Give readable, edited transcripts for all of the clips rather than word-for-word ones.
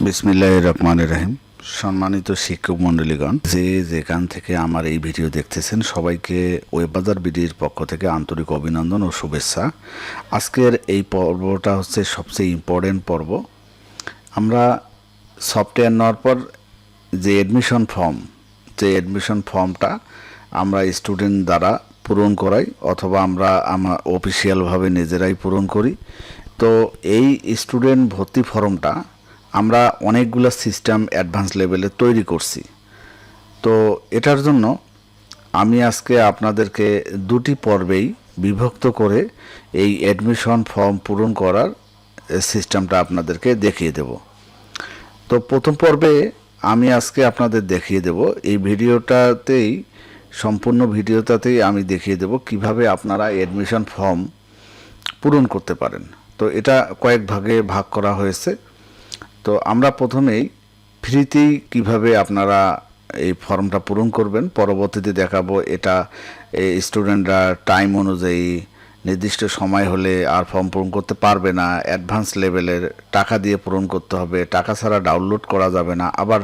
বিসমিল্লাহির রহমানির রহিম। সম্মানিত শিক্ষক মণ্ডলীগণ, যে যেখান থেকে আমার এই ভিডিও দেখতেছেন সবাইকে ওয়েববাজার বিডির পক্ষ থেকে আন্তরিক অভিনন্দন ও শুভেচ্ছা। আজকের এই পর্বটা হচ্ছে সবচেয়ে ইম্পর্টেন্ট পর্ব। আমরা সফটওয়্যার নেওয়ার পর যে অ্যাডমিশন ফর্মটা আমরা স্টুডেন্ট দ্বারা পূরণ করাই অথবা আমরা অফিসিয়ালভাবে নিজেরাই পূরণ করি। তো এই স্টুডেন্ট ভর্তি ফর্মটা আমরা অনেকগুলো সিস্টেম অ্যাডভান্স লেভেলে তৈরি করছি। তো এটার জন্য আমি আজকে আপনাদেরকে দুটি পর্বেই বিভক্ত করে এই অ্যাডমিশন ফর্ম পূরণ করার সিস্টেমটা আপনাদেরকে দেখিয়ে দেব। তো প্রথম পর্বে আমি আজকে আপনাদের দেখিয়ে দেব, এই সম্পূর্ণ ভিডিওটাতেই আমি দেখিয়ে দেব কিভাবে আপনারা অ্যাডমিশন ফর্ম পূরণ করতে পারেন। তো এটা কয়েক ভাগে ভাগ করা হয়েছে। তো আমরা প্রথমেই ফ্রিতেই কিভাবে আপনারা এই ফর্মটা পূরণ করবেন, পরবর্তীতে দেখাবো এটা স্টুডেন্টরা টাইম অনুযায়ী নির্দিষ্ট সময় হলে আর ফর্ম পূরণ করতে পারবে না, অ্যাডভান্স লেভেলের টাকা দিয়ে পূরণ করতে হবে, টাকা ছাড়া ডাউনলোড করা যাবে না। আবার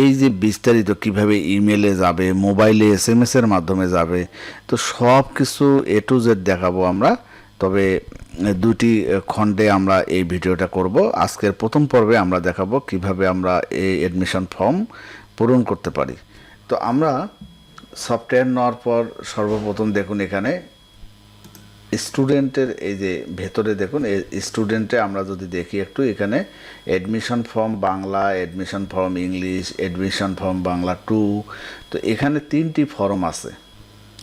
এই যে বিস্তারিত কিভাবে ইমেলে যাবে, মোবাইলে SMS-এর মাধ্যমে যাবে, তো সব কিছু A to Z দেখাবো আমরা। তবে দুটি খণ্ডে আমরা এই ভিডিওটা করব। আজকের প্রথম পর্বে আমরা দেখাবো কিভাবে আমরা এই অ্যাডমিশন ফর্ম পূরণ করতে পারি। তো আমরা সফটওয়্যার নেওয়ার পর সর্বপ্রথম দেখুন এখানে স্টুডেন্টের এই যে ভেতরে দেখুন স্টুডেন্টে আমরা যদি দেখি একটু, এখানে admission form Bangla, admission form English, admission form Bangla 2। তো এখানে 3টি ফর্ম আছে।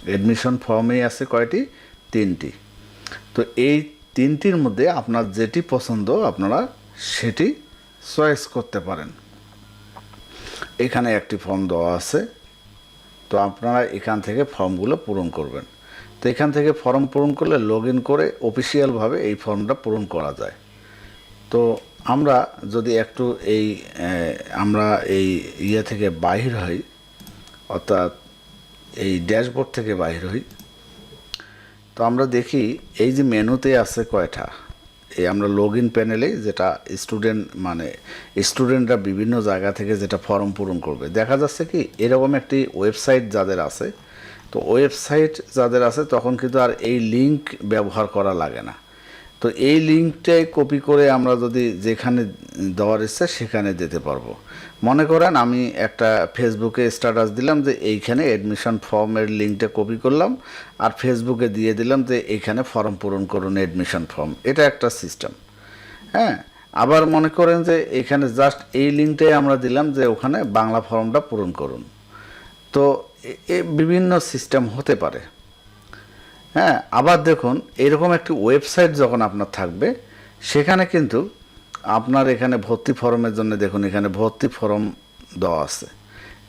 অ্যাডমিশন ফর্মেই আছে কয়টি? 3টি। তো এই 3টির মধ্যে আপনার যেটি পছন্দ আপনারা সেটি চয়েস করতে পারেন। এখানে একটি ফর্ম দেওয়া আছে, তো আপনারা এখান থেকে ফর্মগুলো পূরণ করবেন। তো এখান থেকে ফর্ম পূরণ করলে লগ ইন করে অফিসিয়ালভাবে এই ফর্মটা পূরণ করা যায়। তো আমরা যদি একটু আমরা এই থেকে বাহির হই, অর্থাৎ এই ড্যাশবোর্ড থেকে বাহির হই, তো আমরা দেখি এই যে মেনুতে আছে কয়টা, এই আমরা লগ ইন প্যানেলে যেটা স্টুডেন্টরা বিভিন্ন জায়গা থেকে যেটা ফর্ম পূরণ করবে, দেখা যাচ্ছে কি এরকম একটি ওয়েবসাইট যাদের আছে, তো ওয়েবসাইট যাদের আছে তখন কিন্তু আর এই লিঙ্ক ব্যবহার করা লাগে না। তো এই লিঙ্কটাই কপি করে আমরা যদি যেখানে দেওয়ার ইচ্ছা সেখানে দিতে পারবো। মনে করেন আমি একটা ফেসবুকে স্ট্যাটাস দিলাম যে এইখানে অ্যাডমিশন ফর্মের লিঙ্কটা কপি করলাম আর ফেসবুকে দিয়ে দিলাম যে এইখানে ফর্ম পূরণ করুন অ্যাডমিশন ফর্ম, এটা একটা সিস্টেম। হ্যাঁ, আবার মনে করেন যে এখানে জাস্ট এই লিঙ্কটাই আমরা দিলাম যে ওখানে বাংলা ফর্মটা পূরণ করুন। তো বিভিন্ন সিস্টেম হতে পারে। হ্যাঁ, আবার দেখুন এরকম একটি ওয়েবসাইট যখন আপনার থাকবে সেখানে কিন্তু আপনার এখানে ভর্তি ফর্মের জন্য দেখুন এখানে ভর্তি ফর্ম দেওয়া আছে,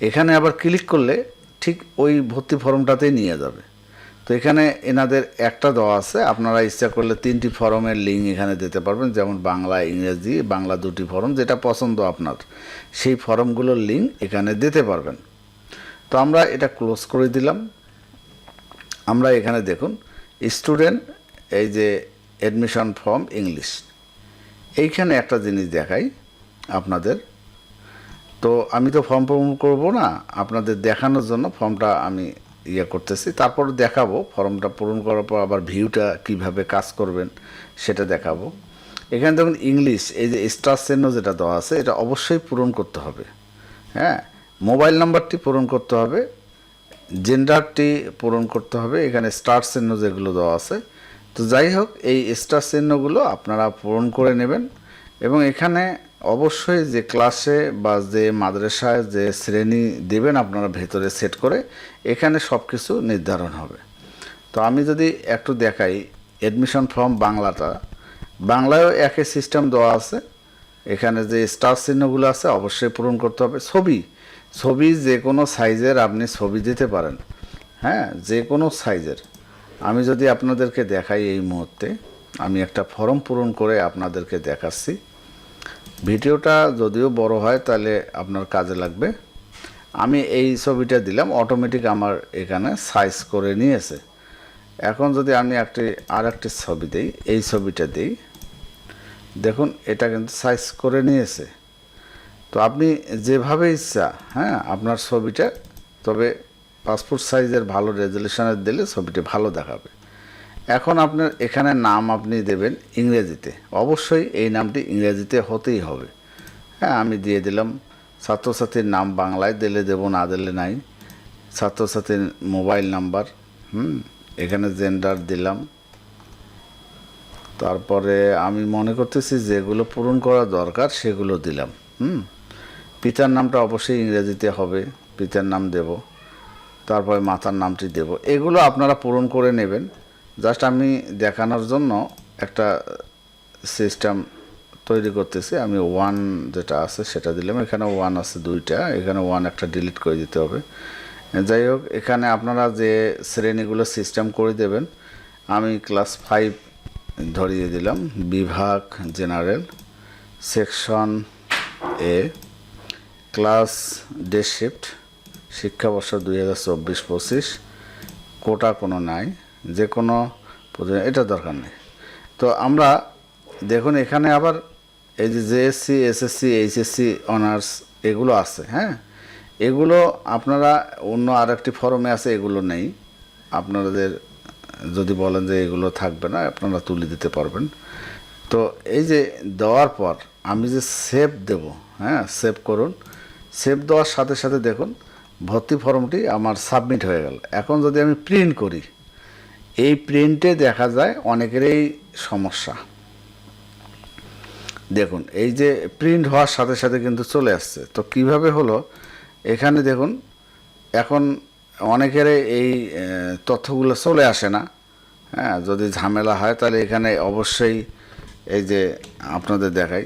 এখানে আবার ক্লিক করলে ঠিক ওই ভর্তি ফর্মটাতেই নিয়ে যাবে। তো এখানে এনাদের একটা দেওয়া আছে, আপনারা ইচ্ছা করলে 3টি ফর্মের লিঙ্ক এখানে দিতে পারবেন, যেমন বাংলা, ইংরেজি, বাংলা 2টি ফর্ম, যেটা পছন্দ আপনার সেই ফর্মগুলোর লিঙ্ক এখানে দিতে পারবেন। তো আমরা এটা ক্লোজ করে দিলাম। আমরা এখানে দেখুন স্টুডেন্ট এই যে অ্যাডমিশন ফর্ম ইংলিশ, এইখানে একটা জিনিস দেখাই আপনাদের। তো আমি তো ফর্ম পূরণ করবো না, আপনাদের দেখানোর জন্য ফর্মটা আমি করতেছি, তারপর দেখাবো ফর্মটা পূরণ করার পর আবার ভিউটা কিভাবে কাজ করবেন সেটা দেখাবো। এখানে দেখুন ইংলিশ, এই যে স্টার চিহ্ন যেটা দেওয়া আছে এটা অবশ্যই পূরণ করতে হবে। হ্যাঁ, মোবাইল নাম্বারটি পূরণ করতে হবে, জেন্ডারটি পূরণ করতে হবে, এখানে স্টার চিহ্ন যেগুলো দেওয়া আছে। তো যাই হোক এই স্টার চিহ্নগুলো আপনারা পূরণ করে নেবেন এবং এখানে অবশ্যই যে ক্লাসে বা যে মাদ্রাসায় যে শ্রেণী দেবেন আপনারা ভেতরে সেট করে এখানে সব কিছু নির্ধারণ হবে। তো আমি যদি একটু দেখাই অ্যাডমিশন ফর্ম বাংলাটা, বাংলায়ও একই সিস্টেম দেওয়া আছে, এখানে যে স্টার চিহ্নগুলো আছে অবশ্যই পূরণ করতে হবে। ছবি যে কোনো সাইজের আপনি ছবি দিতে পারেন। হ্যাঁ, যে কোনো সাইজের। আমি যদি আপনাদেরকে দেখাই এই মুহূর্তে আমি একটা ফর্ম পূরণ করে আপনাদেরকে দেখাচ্ছি। ভিডিওটা যদিও বড় হয় তাহলে আপনার কাজে লাগবে। আমি এই ছবিটা দিলাম, অটোমেটিক আমার এখানে সাইজ করে নিয়েছে। এখন যদি আমি আর একটি ছবি দিই, এই ছবিটা দিই, দেখুন এটা কিন্তু সাইজ করে নিয়েছে। তো আপনি যেভাবে ইচ্ছা, হ্যাঁ, আপনার ছবিটা, তবে পাসপোর্ট সাইজের ভালো রেজলিউশনের দিলে ছবিটা ভালো দেখাবে। এখন আপনার এখানে নাম আপনি দেবেন ইংরেজিতে, অবশ্যই এই নামটি ইংরেজিতে হতেই হবে। হ্যাঁ, আমি দিয়ে দিলাম। ছাত্রছাত্রীর নাম বাংলায় দিলে দেবো, না দিলে নাই। ছাত্রছাত্রীর মোবাইল নাম্বার, এখানে জেন্ডার দিলাম। তারপরে আমি মনে করতেছি যেগুলো পূরণ করা দরকার সেগুলো দিলাম। পিতার নামটা অবশ্যই ইংরেজিতে হবে, পিতার নাম দেব। তারপরে মাতার নামটি দেব। এগুলো আপনারা পূরণ করে নেবেন। জাস্ট আমি দেখানোর জন্য একটা সিস্টেম তৈরি করতেছি। আমি 1 যেটা আছে সেটা দিলাম। এখানে 1 আছে 2টা, এখানে 1 একটা ডিলিট করে দিতে হবে। যাই হোক, এখানে আপনারা যে শ্রেণীগুলো সিস্টেম করে দেবেন, আমি ক্লাস 5 ধরিয়ে দিলাম। বিভাগ জেনারেল, সেকশন এ, ক্লাস ডে শিফট, শিক্ষাবর্ষ 2024-25, কোটা কোনো নাই, যে কোনো, এটা দরকার নেই। তো আমরা দেখুন এখানে আবার এই যে জেএসসি, এসএসসি, এইচএসসি অনার্স এগুলো আছে। হ্যাঁ, এগুলো আপনারা অন্য আরেকটি ফর্মে আছে, এগুলো নেই। আপনাদের যদি বলেন যে এগুলো থাকবে না, আপনারা তুলে দিতে পারবেন। তো এই যে দেওয়ার পর আমি যে সেভ দেব, হ্যাঁ, সেভ করুন। সেভ দেওয়ার সাথে সাথে দেখুন ভর্তি ফর্মটি আমার সাবমিট হয়ে গেল। এখন যদি আমি প্রিন্ট করি, এই প্রিন্টে দেখা যায় অনেকেরই সমস্যা। দেখুন এই যে প্রিন্ট হওয়ার সাথে সাথে কিন্তু চলে আসছে। তো কিভাবে হলো, এখানে দেখুন এখন অনেকের এই তথ্যগুলো চলে আসে না। হ্যাঁ, যদি ঝামেলা হয় তাহলে এখানে অবশ্যই এই যে আপনাদের দেখাই,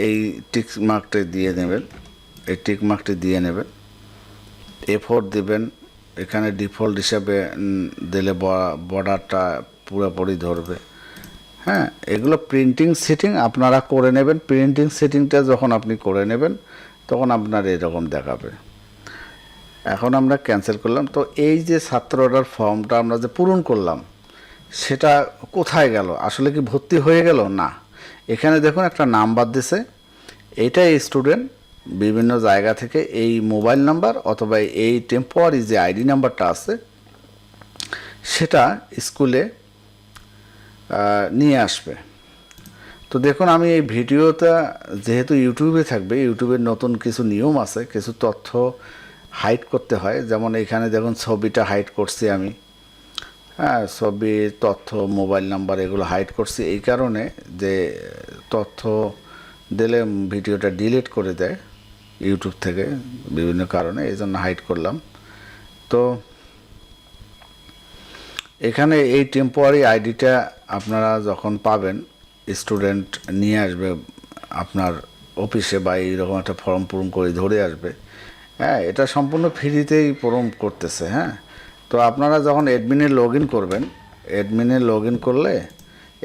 এই টিক মার্কটি দিয়ে নেবেন, এই টিক মার্কটি দিয়ে নেবেন, A4 দিবেন। এখানে ডিফল্ট হিসাবে দিলে বর্ডারটা পুরোপুরি ধরবে। হ্যাঁ, এগুলো প্রিন্টিং সেটিং আপনারা করে নেবেন। প্রিন্টিং সেটিংটা যখন আপনি করে নেবেন তখন আপনার এরকম দেখাবে। এখন আমরা ক্যান্সেল করলাম। তো এই যে ছাত্র অর্ডার ফর্মটা আমরা যে পূরণ করলাম সেটা কোথায় গেল? আসলে কি ভর্তি হয়ে গেল? না, এখানে দেখুন একটা নাম্বার দিছে। এইটাই স্টুডেন্ট বিভিন্ন জায়গা থেকে এই মোবাইল নাম্বার অথবা এই টেম্পোরারি যে আইডি নাম্বারটা আছে সেটা স্কুলে নিয়ে আসবে। তো দেখুন আমি এই ভিডিওটা যেহেতু ইউটিউবে থাকবে, ইউটিউবের নতুন কিছু নিয়ম আছে, কিছু তথ্য হাইড করতে হয়। যেমন এখানে দেখুন ছবিটা হাইড করছি আমি। হ্যাঁ, ছবি, তথ্য, মোবাইল নাম্বার এগুলো হাইড করছি এই কারণে যে তথ্য দিলে ভিডিওটা ডিলিট করে দেয় ইউটিউব থেকে বিভিন্ন কারণে, এই জন্য হাইড করলাম। তো এখানে এই টেম্পোরারি আইডিটা আপনারা যখন পাবেন, স্টুডেন্ট নিয়ে আসবে আপনার অফিসে বা এইরকম একটা ফর্ম পূরণ করে ধরে আসবে। হ্যাঁ, এটা সম্পূর্ণ ফ্রিতেই পূরণ করতেছে। হ্যাঁ, তো আপনারা যখন অ্যাডমিনে লগ ইন করবেন, অ্যাডমিনে লগ ইন করলে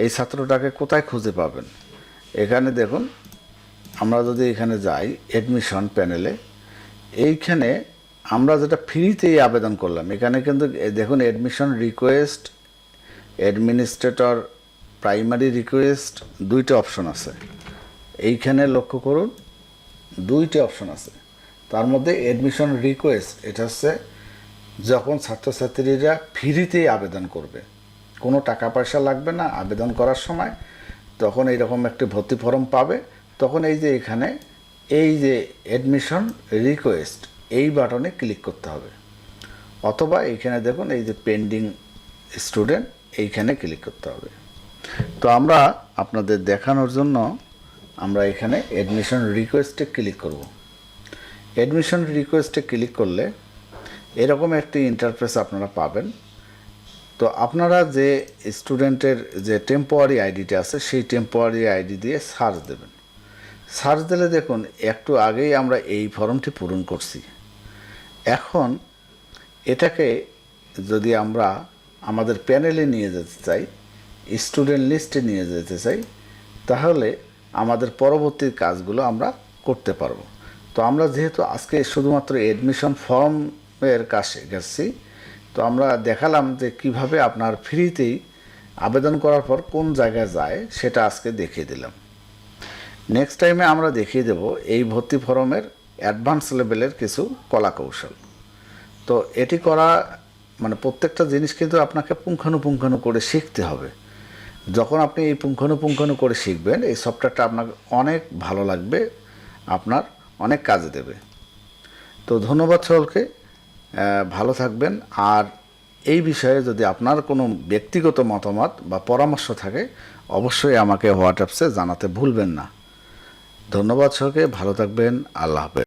এই ছাত্রটাকে কোথায় খুঁজে পাবেন? এখানে দেখুন, আমরা যদি এখানে যাই অ্যাডমিশন প্যানেলে, এইখানে আমরা যেটা ফ্রিতেই আবেদন করলাম, এখানে কিন্তু দেখুন admission request, administrator, primary request, 2টা অপশন আছে। এইখানে লক্ষ্য করুন 2টি অপশন আছে। তার মধ্যে অ্যাডমিশন রিকোয়েস্ট, এটা হচ্ছে যখন ছাত্রছাত্রীরা ফ্রিতেই আবেদন করবে, কোনো টাকা পয়সা লাগবে না আবেদন করার সময়, তখন এইরকম একটি ভর্তি ফর্ম পাবে। তখন এই যে এখানে এই যে অ্যাডমিশন রিকোয়েস্ট এই বাটনে ক্লিক করতে হবে, অথবা এইখানে দেখুন এই যে পেন্ডিং স্টুডেন্ট, এইখানে ক্লিক করতে হবে। তো আমরা আপনাদের দেখানোর জন্য আমরা এখানে অ্যাডমিশন রিকোয়েস্টে ক্লিক করব। অ্যাডমিশন রিকোয়েস্টে ক্লিক করলে এরকম একটি ইন্টারফেস আপনারা পাবেন। তো আপনারা যে স্টুডেন্টের যে টেম্পোরারি আইডিটা আছে সেই টেম্পোরারি আইডি দিয়ে সার্চ দেবেন। সার্চ দিলে দেখুন একটু আগেই আমরা এই ফর্মটি পূরণ করছি। এখন এটাকে যদি আমরা আমাদের প্যানেলে নিয়ে যেতে চাই, স্টুডেন্ট লিস্টে নিয়ে যেতে চাই, তাহলে আমাদের পরবর্তী কাজগুলো আমরা করতে পারবো। তো আমরা যেহেতু আজকে শুধুমাত্র অ্যাডমিশন ফর্মের কাছে গেছি, তো আমরা দেখালাম যে কিভাবে আপনার ফ্রিতেই আবেদন করার পর কোন জায়গায় যায় সেটা আজকে দেখিয়ে দিলাম। নেক্সট টাইমে আমরা দেখিয়ে দেব এই ভর্তি ফর্মের অ্যাডভান্স লেভেলের কিছু কলাকৌশল। তো এটি করা মানে প্রত্যেকটা জিনিস কিন্তু আপনাকে পুঙ্খানুপুঙ্খানু করে শিখতে হবে। যখন আপনি এই পুঙ্খানুপুঙ্খানু করে শিখবেন, এই সফটওয়্যারটা আপনার অনেক ভালো লাগবে, আপনার অনেক কাজে দেবে। তো ধন্যবাদ সকলকে, ভালো থাকবেন। আর এই বিষয়ে যদি আপনার কোনো ব্যক্তিগত মতামত বা পরামর্শ থাকে, অবশ্যই আমাকে হোয়াটসঅ্যাপে জানাতে ভুলবেন না। ধন্যবাদ সকলকে, ভালো থাকবেন, আল্লাহ হাফেজ।